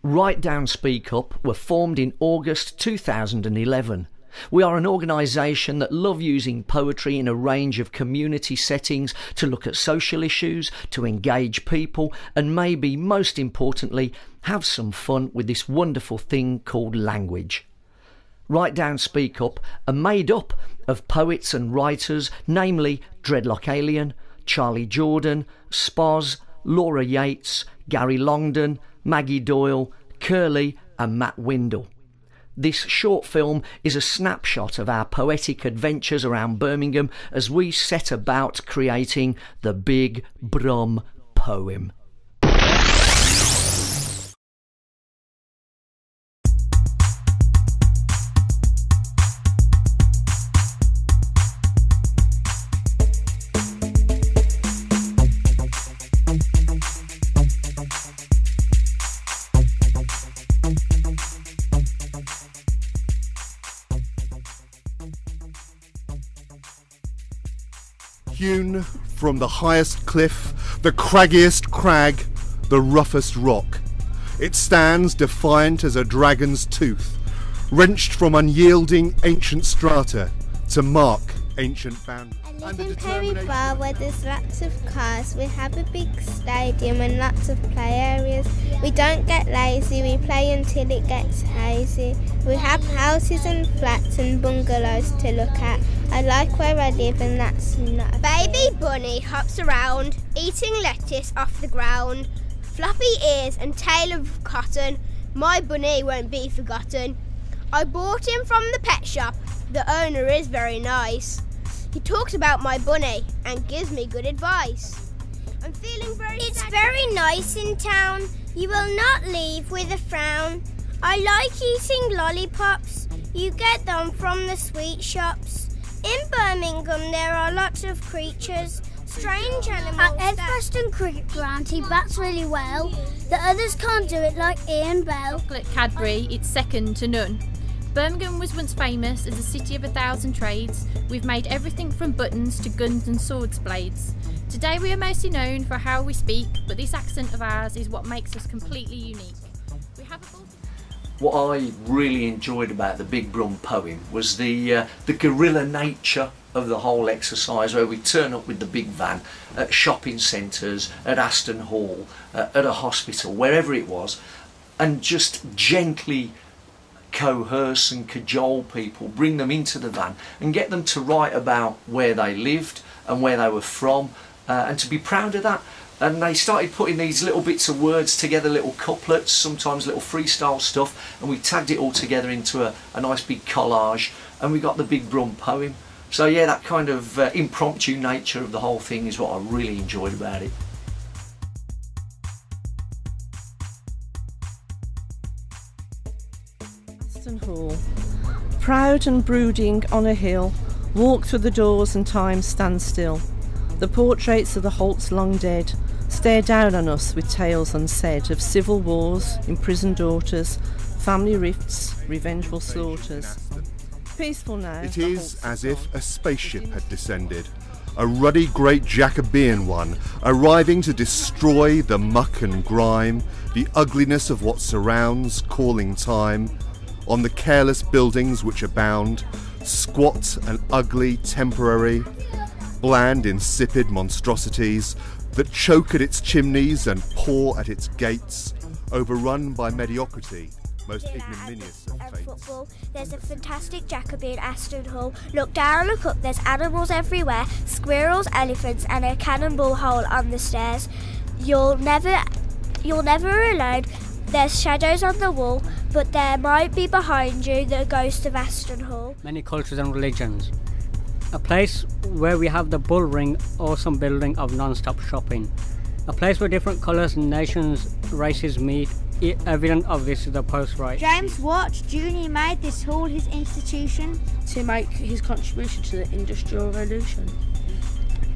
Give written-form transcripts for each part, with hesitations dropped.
Write Down Speak Up were formed in August 2011. We are an organisation that love using poetry in a range of community settings to look at social issues, to engage people, and maybe most importantly, have some fun with this wonderful thing called language. Write Down Speak Up are made up of poets and writers, namely Dreadlock Alien, Charlie Jordan, Spoz, Laura Yates, Gary Longdon, Maggie Doyle, Curly and Matt Windle. This short film is a snapshot of our poetic adventures around Birmingham as we set about creating the Big Brum poem. Hewn from the highest cliff, the craggiest crag, the roughest rock. It stands defiant as a dragon's tooth, wrenched from unyielding ancient strata to mark ancient boundaries. I live in Perry Bar where there's lots of cars. We have a big stadium and lots of play areas. We don't get lazy, we play until it gets hazy. We have houses and flats and bungalows to look at. I like where I live and that's not. Baby bunny hops around, eating lettuce off the ground. Floppy ears and tail of cotton, my bunny won't be forgotten. I bought him from the pet shop, the owner is very nice. He talks about my bunny and gives me good advice. I'm feeling very sad. It's very nice in town. You will not leave with a frown. I like eating lollipops. You get them from the sweet shops. In Birmingham there are lots of creatures, strange animals. At Edgbaston Cricket Ground he bats really well. The others can't do it like Ian Bell. Chocolate Cadbury, it's second to none. Birmingham was once famous as a city of 1,000 trades. We've made everything from buttons to guns and swords blades. Today we are mostly known for how we speak, but this accent of ours is what makes us completely unique. We have a What I really enjoyed about the Big Brum poem was the guerrilla nature of the whole exercise, where we turn up with the big van at shopping centres, at Aston Hall, at a hospital, wherever it was, and just gently coerce and cajole people, bring them into the van and get them to write about where they lived and where they were from, and to be proud of that. And they started putting these little bits of words together, little couplets, sometimes little freestyle stuff, and we tagged it all together into a nice big collage, and we got the Big Brum poem. So yeah, that kind of impromptu nature of the whole thing is what I really enjoyed about it. Aston Hall, proud and brooding on a hill, walk through the doors and time stands still. The portraits of the Holts long dead stare down on us with tales unsaid of civil wars, imprisoned daughters, family rifts, revengeful slaughters. Peaceful now. It is as if a spaceship had descended, a ruddy great Jacobean one, arriving to destroy the muck and grime, the ugliness of what surrounds calling time, on the careless buildings which abound, squat and ugly, temporary, bland, insipid monstrosities that choke at its chimneys and paw at its gates, overrun by mediocrity, most ignominious of fates. Football, there's a fantastic Jacobean Aston Hall. Look down, look up, there's animals everywhere, squirrels, elephants, and a cannonball hole on the stairs. You're never alone. There's shadows on the wall, but there might be behind you the ghost of Aston Hall. Many cultures and religions. A place where we have the bull ring, awesome building of non-stop shopping. A place where different colours, nations, races meet. Evident of this is the post-right. James Watt Jr. made this hall his institution to make his contribution to the Industrial Revolution.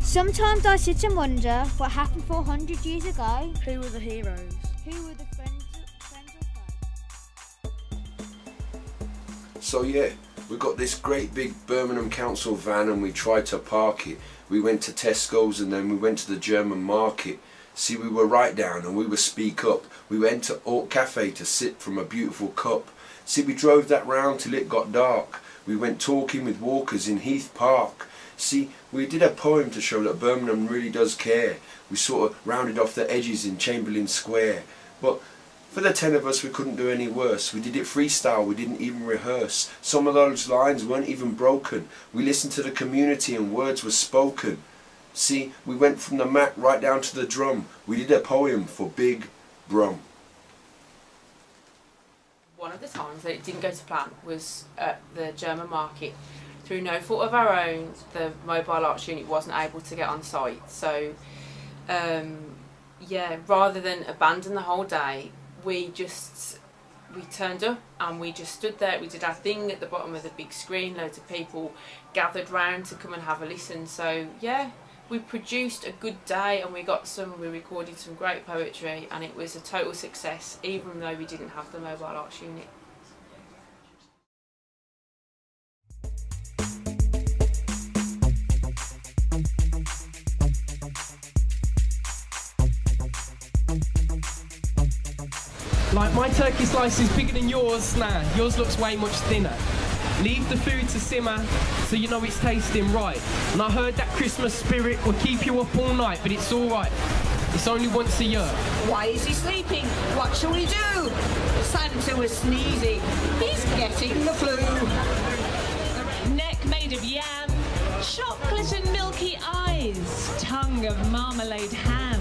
Sometimes I sit and wonder what happened 400 years ago. Who were the heroes? Who were the friends of So yeah, we got this great big Birmingham Council van and we tried to park it. We went to Tesco's and then we went to the German market See, we were right down and we were speak up. We went to Alt Cafe to sit from a beautiful cup. See, we drove that round till it got dark. We went talking with walkers in Heath Park. See, we did a poem to show that Birmingham really does care. We sort of rounded off the edges in Chamberlain Square. But for the 10 of us, we couldn't do any worse. We did it freestyle, we didn't even rehearse. Some of those lines weren't even broken. We listened to the community and words were spoken. See, we went from the mat right down to the drum. We did a poem for Big Brum. One of the times that it didn't go to plan was at the German market. Through no fault of our own, the mobile arts unit wasn't able to get on site. So, yeah, rather than abandon the whole day, we turned up and we just stood there. We did our thing at the bottom of the big screen. Loads of people gathered round to come and have a listen. So, yeah, we produced a good day and we recorded some great poetry, and it was a total success, even though we didn't have the mobile arts unit. Like, my turkey slice is bigger than yours. Nah, yours looks way much thinner. Leave the food to simmer so you know it's tasting right. And I heard that Christmas spirit will keep you up all night, but it's alright. It's only once a year. Why is he sleeping? What shall we do? Santa was sneezing. He's getting the flu. Neck made of yam, chocolate and milky eyes, tongue of marmalade ham,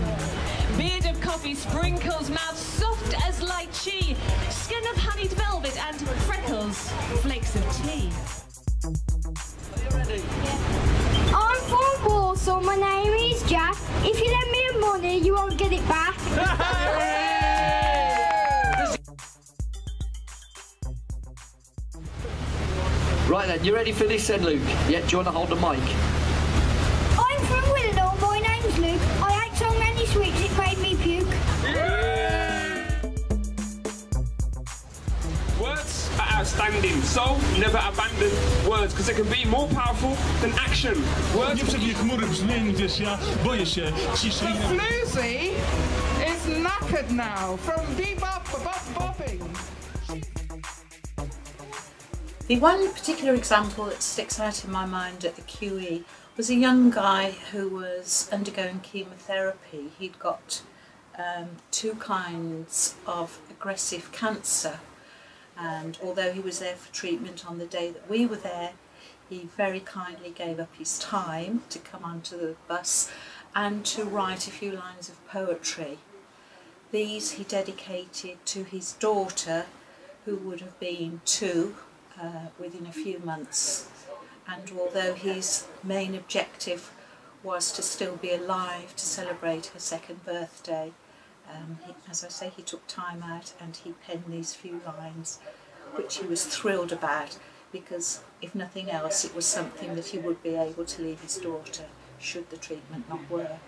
beard of coffee sprinkles, mouth soft as lychee, skin of honeyed velvet and freckles, flakes of tea. Are you ready? Yeah. I'm from Warsaw, my name is Jack. If you lend me money, you won't get it back. Right then, you ready for this then, Luke? Yeah, do you want to hold the mic? I'm from Willow, my name's Luke. I ate so many sweets it made me puke. Words are outstanding, so never abandon words, because they can be more powerful than action. Words... Floozy is knackered now from bopping. The one particular example that sticks out in my mind at the QE was a young guy who was undergoing chemotherapy. He'd got 2 kinds of aggressive cancer, and although he was there for treatment on the day that we were there, he very kindly gave up his time to come onto the bus and to write a few lines of poetry. These he dedicated to his daughter, who would have been 2 within a few months, and although his main objective was to still be alive to celebrate her 2nd birthday, as I say, he took time out and he penned these few lines, which he was thrilled about, because if nothing else it was something that he would be able to leave his daughter should the treatment not work.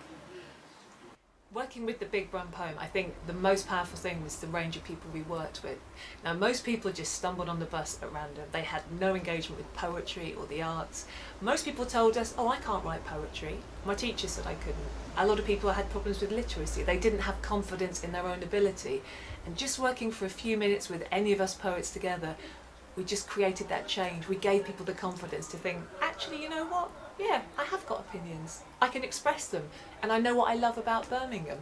Working with the Big Brum poem, I think the most powerful thing was the range of people we worked with. Now, most people just stumbled on the bus at random. They had no engagement with poetry or the arts. Most people told us, oh, I can't write poetry. My teacher said I couldn't. A lot of people had problems with literacy. They didn't have confidence in their own ability. And just working for a few minutes with any of us poets together, we just created that change. We gave people the confidence to think, actually, you know what? Yeah, I have got opinions. I can express them, and I know what I love about Birmingham.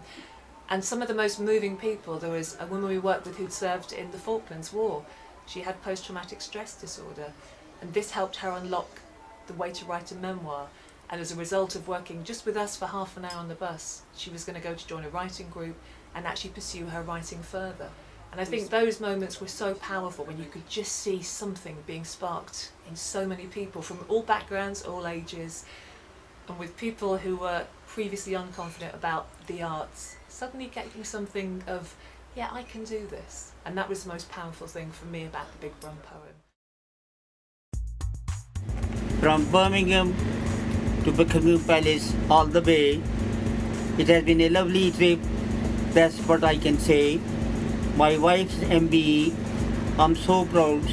And some of the most moving people, there was a woman we worked with who'd served in the Falklands War. She had post-traumatic stress disorder, and this helped her unlock the way to write a memoir. And as a result of working just with us for half an hour on the bus, she was going to go to join a writing group and actually pursue her writing further. And I think those moments were so powerful when you could just see something being sparked in so many people from all backgrounds, all ages, and with people who were previously unconfident about the arts, suddenly getting something of, yeah, I can do this. And that was the most powerful thing for me about the Big Brum poem. From Birmingham to Buckingham Palace all the way, it has been a lovely trip, that's what I can say. My wife's MBE, I'm so proud.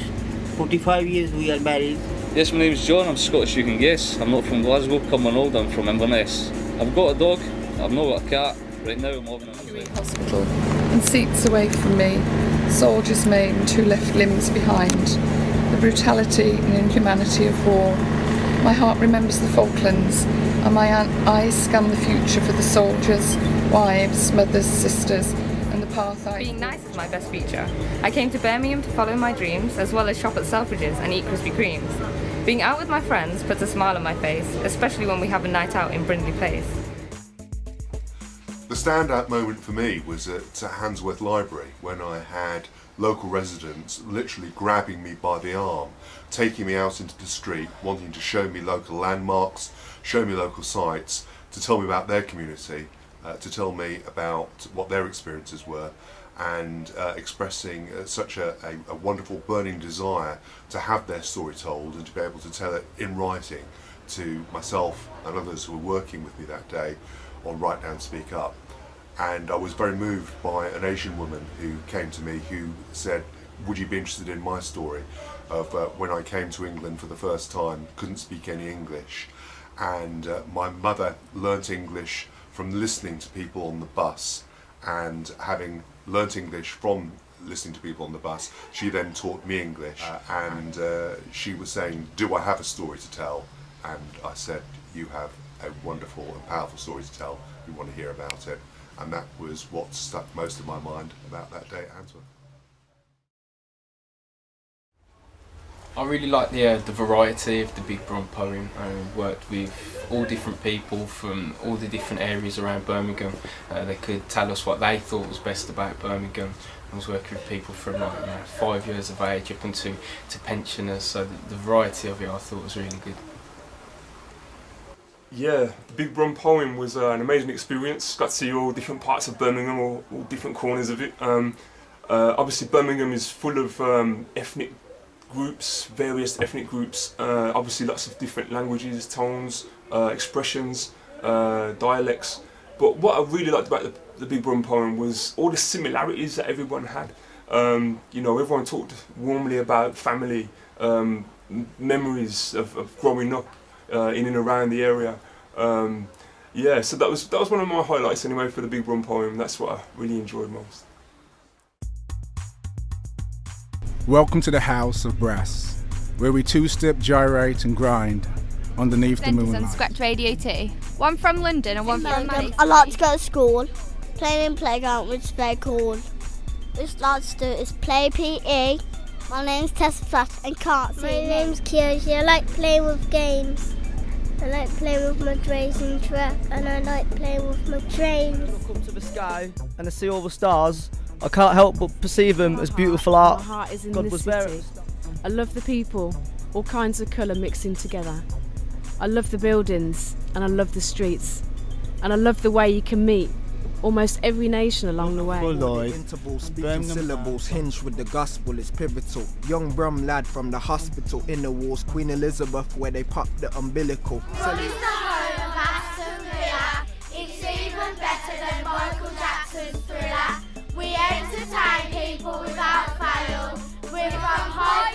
45 years we are married. Yes, my name's John, I'm Scottish, you can guess. I'm not from Glasgow, come on old, I'm from Inverness. I've got a dog, I've not got a cat, They know more than I Hospital, and seats away from me, soldiers maimed who left limbs behind. The brutality and inhumanity of war. My heart remembers the Falklands, and my eyes scan the future for the soldiers, wives, mothers, sisters, and the path I... Being nice is my best feature. I came to Birmingham to follow my dreams, as well as shop at Selfridges and eat Krispy Kremes. Being out with my friends puts a smile on my face, especially when we have a night out in Brindley Place. The standout moment for me was at Handsworth Library when I had local residents literally grabbing me by the arm, taking me out into the street, wanting to show me local landmarks, show me local sites, to tell me about their community, to tell me about what their experiences were, and expressing such a wonderful burning desire to have their story told and to be able to tell it in writing to myself and others who were working with me that day on Write Down Speak Up. And I was very moved by an Asian woman who came to me who said, would you be interested in my story of when I came to England for the first time, couldn't speak any English, and my mother learnt English from listening to people on the bus, and having learnt English from listening to people on the bus, she then taught me English, and she was saying, do I have a story to tell? And I said, you have a wonderful and powerful story to tell, we want to hear about it. And that was what stuck most in my mind about that day at Handsworth. I really like the variety of the Big Brum poem. I worked with all different people from all the different areas around Birmingham. They could tell us what they thought was best about Birmingham. I was working with people from like 5 years of age up into pensioners, so the variety of it I thought was really good. Yeah, the Big Brum poem was an amazing experience. Got to see all different parts of Birmingham, all different corners of it. Obviously Birmingham is full of ethnic groups, various ethnic groups, obviously lots of different languages, tones, expressions, dialects. But what I really liked about the Big Brum poem was all the similarities that everyone had. You know, everyone talked warmly about family, memories of growing up in and around the area. Yeah, so that was one of my highlights anyway for the Big Brum poem. That's what I really enjoyed most. Welcome to the House of Brass, where we two-step, gyrate and grind underneath the moonlight. On Scratch Radio 2. One from London and one from Manchester. I like to go to school. Playing in playground, which is very cool. Which I like to do is play PE. My name's Tessa Flash and can't see me. My name's Kiyoshi. I like playing with games. I like playing with my racing track, and I like playing with my trains. When I look up to the sky and I see all the stars, I can't help but perceive them as beautiful art. My heart is in God this was city. I love the people, all kinds of colour mixing together. I love the buildings and I love the streets, and I love the way you can meet almost every nation along the way. Intervals, speaking syllables, hinged with the gospel is pivotal. Young Brum lad from the hospital, inner walls, Queen Elizabeth, where they popped the umbilical. It's even better than Michael Jackson's Thriller. We entertain people without fail. We're from high